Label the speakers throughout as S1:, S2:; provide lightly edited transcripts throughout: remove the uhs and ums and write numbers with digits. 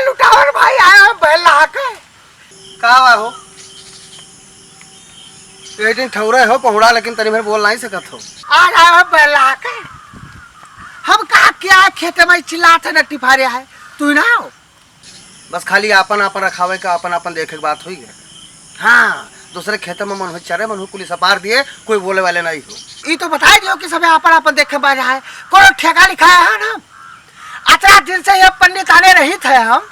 S1: लुटावर भाई आया बहला के
S2: का हो एक दिन ठौरे हो पहुड़ा लेकिन तनी भर बोल नहीं सकत हो।
S1: आज आया बहला के हम का क्या खेते में चिल्लाते न टिफारे है तू ना हो।
S2: बस खाली आपन आपन रखावे का आपन आपन देखे के बात हुई है। हाँ दूसरे खेतों में मन हो चरे मन हो पुलिस अपार दिए कोई बोले वाले नहीं हो।
S1: ये तो बता दियो कि सब आपन आपन देखे बाजा है कोनो ठेका लिखाया है ना। अतरा दिन से ये पंडित आने रही थे हम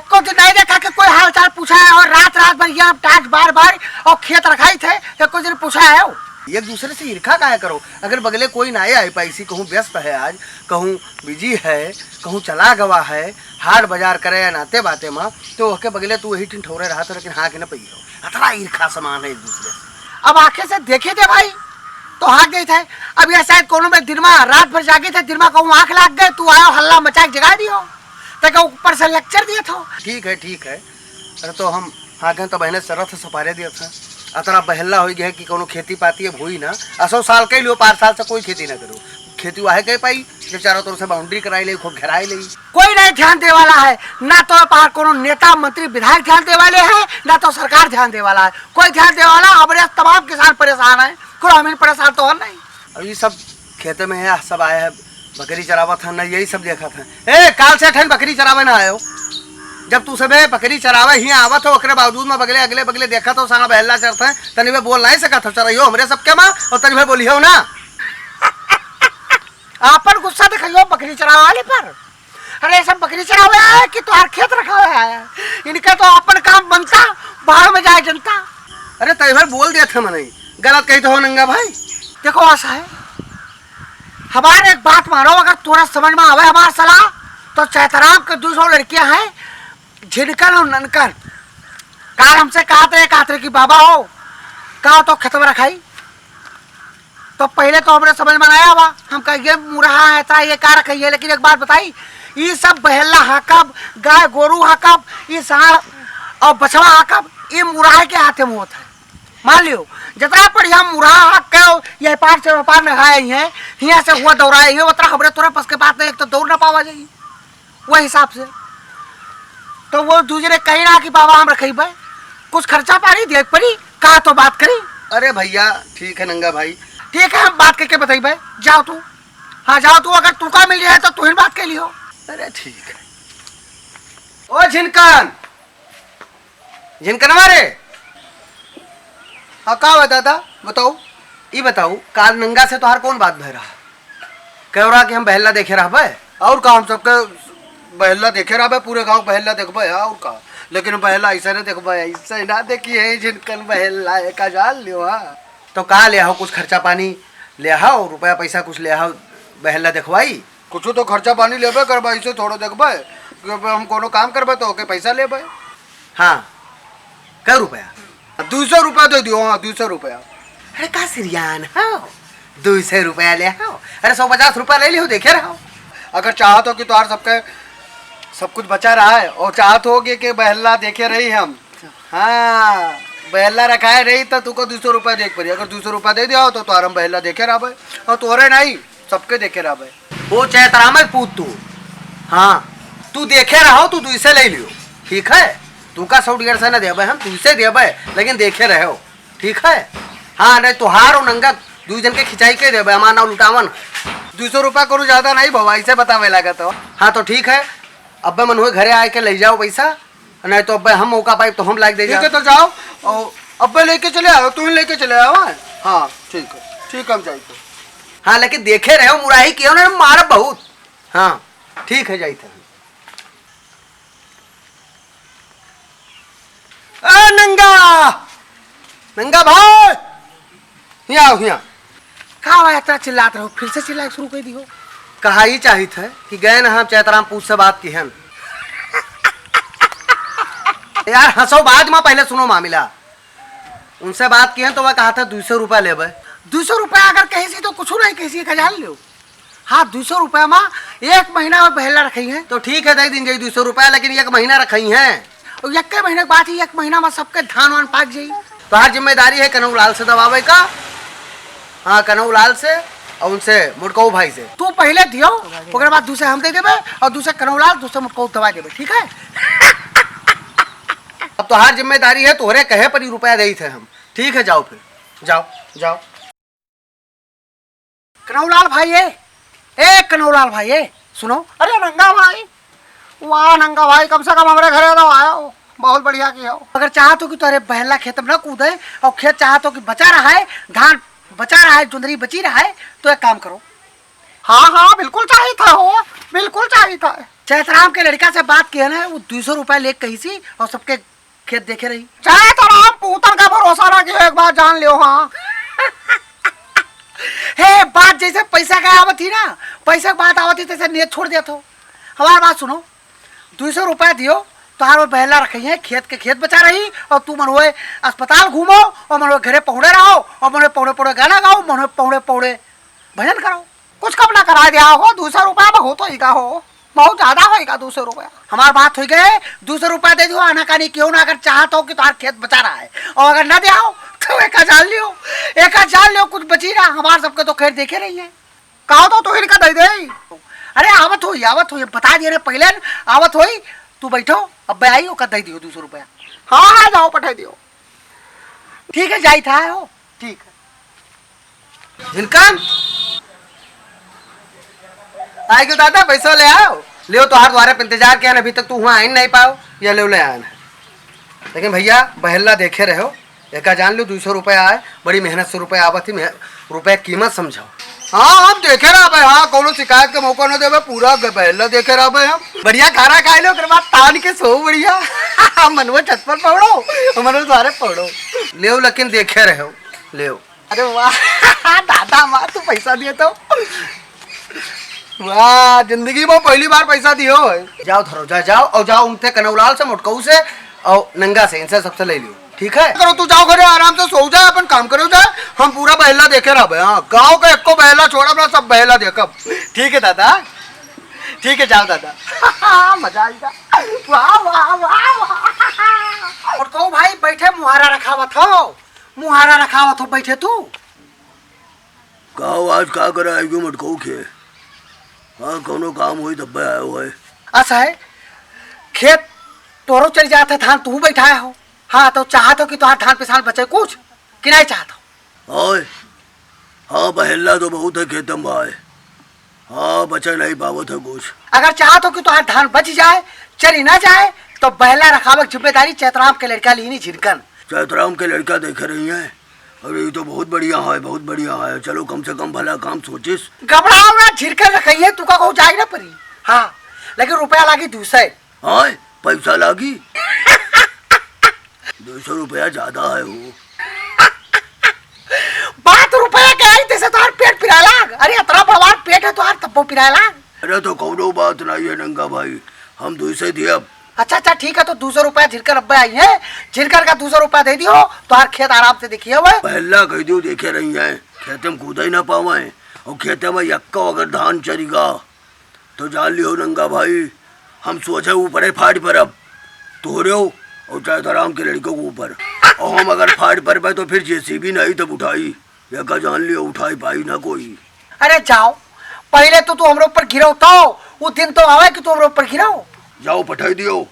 S1: को दिन नहीं देखा कि कोई हाल चाल पूछा है और रात रात भर यहाँ टाट बार बार और खेत रखाई थे कुछ दिन पूछा है वो।
S2: एक दूसरे से ईर्खा काहे करो। अगर बगले कोई ना आए पैसी कहूँ व्यस्त है आज कहूँ बिजी है कहूँ चला गवा है हाट बाजार करे या नाते बाते माँ तो के बगले तू वही ठिठोरे रहा था लेकिन हाँ के न पी हो। अतरा ईर्खा समान है एक दूसरे से।
S1: अब आंखें से देखे थे भाई तो हाँ गए थे। अब यह शायद कोनो में दिन में रात भर जागे थे दिन में कहूँ आँख लाग गए तू आयो हल्ला मचा के जगा दियो तो ऊपर से लेक्चर दिया था।
S2: ठीक है अरे तो हम हाँ गए तो बहने सरथ सपारे दिया था अतरा बहल्ला हो गया कि कोनो खेती पाती है भूई ना 100 साल के लियो 5 साल से कोई खेती ना करो खेती वाहे कह पाई जो चारों तरफ से बाउंड्री कराई ले खूब घेराई ले
S1: कोई नहीं ध्यान दे वाला है ना तो पार कोनो नेता मंत्री विधायक ध्यान दे वाले हैं ना तो सरकार ध्यान दे वाला है। कोई ध्यान दे वाला हमारे तमाम किसान परेशान है ग्रामीण परेशान तो और नहीं।
S2: अब ये सब खेते में है सब आए है बकरी चरावा था ना यही सब देखा था। ए काल से ठन बकरी चरावे ना आयो जब तू सब बकरी चरावे ही आवत हो ओकरे बावजूद में बगले अगले बगले देखा तो सारा बहला चरता है तनी में बोल नहीं सका था चराइयो हमरे सबके माँ और तनी में बोली हो ना
S1: आपन गुस्सा दिखाइयो बकरी चरावे वाले पर। अरे सब बकरी चरावे आए कि तो खेत रखा हुआ है इनका तो अपन काम बनता बाहर में जाए जनता।
S2: अरे तनी भर बोल दिया था मने गलत कही तो हो नंगा भाई।
S1: देखो ऐसा है हमारे एक बात मानो अगर तुरंत समझ में आवे हमारा सलाह तो चैतराम के 200 लड़कियां हैं झिनकर और ननकर कार हमसे कहते कि बाबा हो कहा तो खत्म रखाई तो पहले तो हमने समझ में आया हुआ हम कहिए मुरहा है था ये कार रखी है लेकिन एक बात बताई ये सब बहल्ला हाकब गाय गोरू हाकब ये सार और बछवा हाकब ये मुराहे के हाथे में होता है। मान लियो जितना बढ़िया मुरहा हक के ये पार से व्यापार लगाए हैं यहाँ से हुआ दौड़ाए हैं उतना खबरें तुरंत पस के बात नहीं एक तो दौड़ ना पावा जाएगी वो हिसाब से तो वो दूसरे कहीं ना कि बाबा हम रखे भाई कुछ खर्चा पानी देख पड़ी कहा तो बात करी।
S2: अरे भैया ठीक है नंगा भाई
S1: ठीक है हम बात करके बताई भाई जाओ तू। हाँ जाओ तू अगर तू का मिल जाए तो तू ही बात कर लियो।
S2: अरे ठीक है ओ झिनकन मारे हाँ का हुआ दादा बताओ ये बताओ काल नंगा से तोहार कौन बात भय रहा कह रहा कि हम बहल्ला देखे रहा भाई और का हम सबके बहल्ला देखे रहा पूरे गांव बहल्ला देख भाई और का लेकिन बहल्ला ऐसा नहीं देख भाई ऐसा ना देखिए जिनकन बहल्ला का जान लियो। हाँ तो कहा ले आओ कुछ खर्चा पानी ले आओ रुपया पैसा कुछ ले आओ बहल्ला देखवाई कुछ तो खर्चा पानी लेबे करबा ऐसे थोड़ा देखबे हम कोनो काम करबे तो ओके पैसा लेबे। हाँ कै रुपया 200 रुपया दे दियो। हाँ 200 रुपया। अरे का सिरियान हो 200 रुपया ले आओ। अरे 150 रुपया ले लियो देखे रहो अगर चाहत हो कि तुम्हार सबके सब कुछ बचा रहा है और चाहत हो कि बहल्ला देखे रही हम। हाँ बहल्ला रखाए रही तो तुको 200 रुपया देख पड़ी अगर 200 रुपया दे दिया तो तुहार हम बहल्ला देखे रहा भाई और तोरे नहीं सबके देखे रहा भाई वो चैतराम है पूत तू। हाँ तू देखे रहो तू 200 ले लियो ठीक है तू का 100 से न देवे हम 200 देवे लेकिन देखे रहे हो ठीक है। हाँ नहीं तुहार और नंगा 2 जन के खिंचाई के देवे हमारा नाम लुटावन 200 रुपया करूँ ज्यादा नहीं भवा ऐसे बतावे लगा तो। हाँ तो ठीक है अब मन हुए घरे आके ले जाओ पैसा नहीं तो अब हम मौका पाए तो हम लाइक दे ठीक है तो जाओ और अब लेके चले आओ तुम लेके चले आओ। हाँ ठीक है हम जाइए। हाँ लेकिन देखे रहे हो मुराही किया उन्होंने मारा बहुत। हाँ ठीक है जाइए। नंगा भाई यहाँ आओ यहाँ
S1: कहा इतना चिल्लाते रहो फिर से चिल्ला शुरू कर दियो।
S2: कहा ही चाहिए था कि गए ना हम चैतराम पूछ से बात की है यार हंसो बाद में पहले सुनो मामला उनसे बात की है तो वह कहा था 200 रुपया ले
S1: 200 रुपया अगर कहीं से तो कुछ नहीं कहीं का जान लो। हाँ 200 रुपया में 1 महीना और बहला रखी है तो
S2: ठीक है दे दिन जाइए 200 रुपया लेकिन 1 महीना रखी है
S1: और 1 महीने के बाद ही 1 महीना में सबके धान वान पाक जाये
S2: तो हर जिम्मेदारी है कनऊ लाल से दबावे का। हाँ कनऊ लाल से और उनसे मुड़कऊ भाई से।
S1: तू पहले दियो, ओकर बाद दूसरे हम दे देबे और दूसरे कनौलाल, दूसरे मुटको दवा देबे, ठीक है?
S2: अब तो हर जिम्मेदारी है, तोहरे कहे पर ही रुपया दे थे हम। ठीक है जाओ, फिर जाओ जाओ।
S1: कनौलाल भाई ए कनौलाल भाई सुनो। अरे नंगा भाई, वाह नंगा भाई, कम से कम हमारे घरे तो आया हो, बहुत बढ़िया किया हो। अगर चाहतो कि तुम्हारे बहला खेत में न कूदे और खेत चाहतो कि बचा रहा है, धान बचा रहा है, जुंदरी बची रहा है, तो एक काम करो। हाँ हाँ बिल्कुल चाहिए था हो, बिल्कुल चाहिए था। चैतराम के लड़का से बात किया ना, वो 200 रुपया ले कही सी और सबके खेत देखे रही। चैतराम पूतन का भरोसा ना कि एक बार जान लियो। हाँ हे बात जैसे पैसा का आवत थी ना, पैसा की बात आवत थी तैसे नियत छोड़ दिया तो। हमारी बात सुनो, 200 रुपया दियो, तुहार बहला रखी है, खेत के खेत बचा रही, और तू मनोए अस्पताल घूमो और मनोए घरे पौड़े रहो और मनोए पौड़े पौड़े गाना गाओ, मनोए पौड़े पौड़े भजन करो। कुछ कब ना करा दिया हो, 200 रुपया बहुत होगा हो, बहुत ज्यादा होगा 200 रुपया। हमारी बात हो गए, 200 रुपया दे दो, आना कानी क्यों ना, अगर चाहता हो कि तुम्हारा खेत बचा रहा है, और अगर ना दे तो एक जान लियो, कुछ बची रहा, हमारे सबके तो खैर देखे रही है। कहो तो इनका दे दे। अरे आवत हो बता दिया पहले, आवत हो तू बैठो, अब आई हो दे दियो 200 रुपया। हाँ हाँ जाओ पठा दियो। ठीक है जाई था हो, ठीक है।
S2: जिनकन आए क्यों दादा, पैसा ले आओ, ले तो हाथ द्वारे पे इंतजार किया, अभी तक तू वहाँ आ नहीं पाओ, या ले आया ना। लेकिन भैया बहला देखे रहो, एक जान लो 200 रुपया आए, बड़ी मेहनत से रुपया आवत ही, रुपया कीमत समझाओ। हाँ हम देखे रहा भाई, हाँ कोनो शिकायत का मौका न देवे, पूरा बहला देखे रहा भाई, हम बढ़िया खाना खाए लो, बाद तान के सो बढ़िया। मनवा छत पर पड़ो, मनवा द्वारे पड़ो, ले लेकिन देखे रहो, ले।
S1: अरे वाह दादा माँ, तू पैसा दिए तो
S2: वाह, जिंदगी में पहली बार पैसा दियो। जाओ धरो, जाओ और जाओ उनसे कनौलाल से, मुटकऊ से और नंगा से, इनसे सबसे ले लियो, ठीक है? करो तू जाओ घरे आराम से सो जाए, अपन काम करो जाए, हम पूरा बहला देखे रहा भाई। हाँ गाँव का एक को बहला छोड़ा, अपना सब बहला देखब। ठीक है दादा, ठीक है जाओ दादा।
S1: मजा आएगा। वाह वाह वाह वाह। और कहो भाई बैठे, मुहारा रखावत हो बैठे तू।
S3: गाँव आज का करा है क्यों मटको खे? हाँ कोनो काम हुई तब आया हुआ है।
S1: ऐसा है, खेत तोरो चल जाता, धान तू बैठाया हो। हाँ तो चाहता हो कि तुम्हारा धान पिसान बचे कुछ कि नहीं चाहता?
S3: हाँ बहला तो बहुत है खेतम भाई, हाँ बचा नहीं पावत है कुछ।
S1: अगर चाहता हो कि तुम्हारा धान बच जाए, चली ना जाए, तो बहला रखावे जिम्मेदारी चैतराम के लड़का ली नहीं, झिनकन
S3: चैतराम के लड़का देख रही है। अरे ये तो बहुत बढ़िया है, बहुत बढ़िया है, चलो कम से कम भला काम सोचिस।
S1: घबराओ ना, झिनकन रखी है, तू का को जाए ना परी। हाँ लेकिन रुपया लागी 200।
S3: हाँ पैसा लागी 200 रुपया ज्यादा है वो।
S1: बात रुपया के आई, जैसे तुम्हारा पेट पिराए लाग। अरे इतना बड़ा पेट है तुम्हारा, तब पिराए लाग।
S3: अरे तो कौनो बात नहीं है नंगा भाई, हम 200 दिए अब।
S1: अच्छा ठीक है, तो 200 रुपया झिनकर अब्बे आई है, झिनकर का 200 रुपया दे दियो, तो हर खेत आराम से देखिए। वो
S3: पहला कह दियो देखे रही है, खेते में कूदा ही ना पावे, और खेते में यक्का अगर धान चरेगा तो जान लियो नंगा भाई, हम सोचे ऊपर है फाड़ पर, अब तो रहे हो और चैतराम के लड़कों को ऊपर, और हम अगर फाड़ पर पाए तो फिर जेसीबी नहीं तब उठाई, यक्का जान लियो उठाई पाई ना कोई।
S1: अरे जाओ, पहले तो तू हमारे ऊपर गिराओ, तो वो दिन तो आवे कि तू हमारे ऊपर गिराओ।
S3: जाओ पठाई दियो,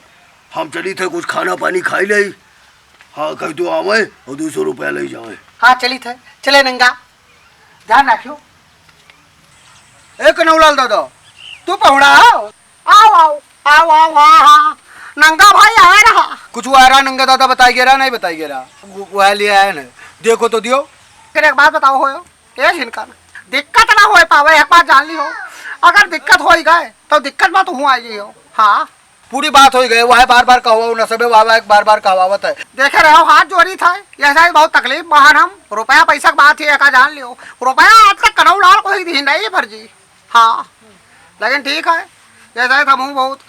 S3: हम चली थे कुछ खाना पानी खाई ले। हाँ कह दो आवे और 200 रुपया ले जाए।
S1: हाँ चली थे, चले नंगा, ध्यान रखियो।
S2: एक नौलाल दादा
S1: तू पहुड़ा आओ नंगा भाई आ रहा।
S2: कुछ वो आ रहा नंगा दादा, बताई गे रहा नहीं बताई गे रहा, वो ले आया ना, देखो तो दियो।
S1: फिर एक बात बताओ हो, ये झिनका दिक्कत ना हो पावे, एक बात जान ली हो, अगर दिक्कत हो गए तो दिक्कत में तो हूँ आई हो। हाँ
S2: पूरी बात हो गई, वह बार बार कहो नसबे वावा एक बार बार कहावत है।
S1: देखे रहो हाथ जोड़ी था, ऐसा ही बहुत तकलीफ महान, हम रुपया पैसा की बात है, एक जान लियो, रुपया आज तक कनौलाल को ही दी नहीं फर्जी। हाँ लेकिन ठीक है, जैसा ही था मुँह बहुत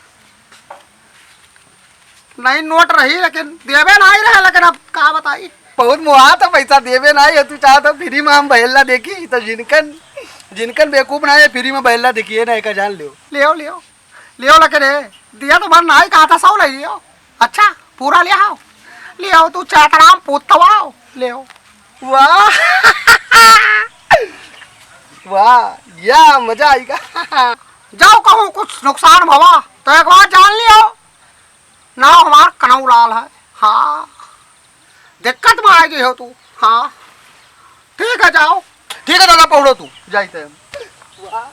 S1: नहीं नोट रही, लेकिन देवे नहीं रहे, लेकिन अब कहा बताई,
S2: बहुत मुहा तो पैसा देवे ना है, तू चाहता फ्री में हम बहला देखी, तो जिनकन बेवकूफ ना है, फ्री में बहला देखिए ना, एक जान लियो।
S1: लियो लेकिन दिया तो मन नहीं कहा था, सौ ले लियो। अच्छा पूरा ले आओ तू चैतराम पूतवाओ ले आओ।
S2: वाह वाह या मजा आएगा।
S1: जाओ कहूँ कुछ नुकसान भवा तो एक बार जान लियो नाम हमार कनऊ लाल है। हाँ दिक्कत में आएगी हो तू। हाँ ठीक है जाओ।
S2: ठीक है दादा पहुड़ो तू जाइते हम। वाह